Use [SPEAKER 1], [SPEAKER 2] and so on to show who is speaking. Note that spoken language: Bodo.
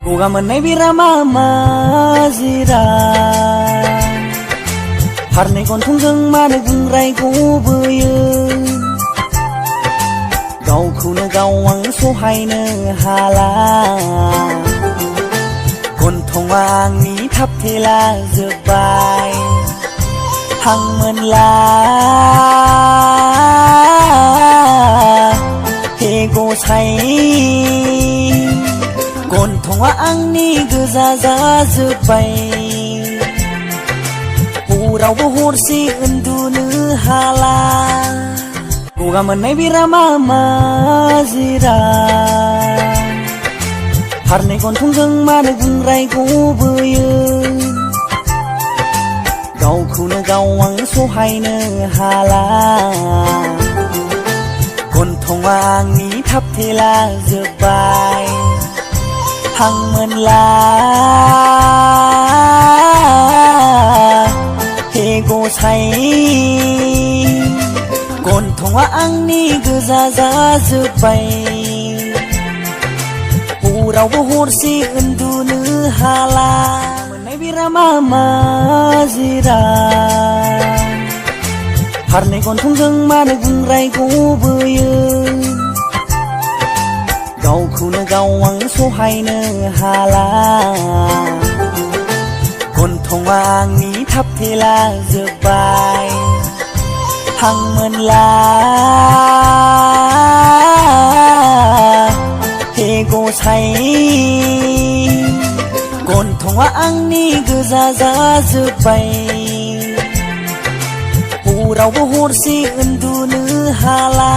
[SPEAKER 1] गगा मोननाय बेरामा मा जिरा फारनै गन्थंजों मानो गुंग्राय गबोयो गावखौनो गाव आं सहायनो हाला गन्थंआ आंनि थाबथेला जोब्बाय हां मोनला हे गसाइ गन्थंआ आंनि गोजा जाजोब्बाय हरावबो हरसे उन्दुनो हाला गगा मोननाय बेरामा मा जिरा फारनै गन्थंजों मानो गुंग्राय गबोयो गावखौनो गाव आं सहायनो हाला गन्थंआ आंनि थाबथेला जोब्बाय हां मोनला हे गसाइ गन्थंआ आंनि गोजा जाजोब्बाय हरावबो हरसे उन्दुनो हाला मोननाय बेरामा मा जिरा फारनै गन्थंजों मानो गुंग्राय गबोयो गावखौनो गाव आं सहायनो हाला गन्थंआ आंनि थाबथेला जोब्बाय हां मोनला हे गसाइ गन्थंआ आंनि गोजा जाजोब्बाय हरावबो हरसे उन्दुनो हाला।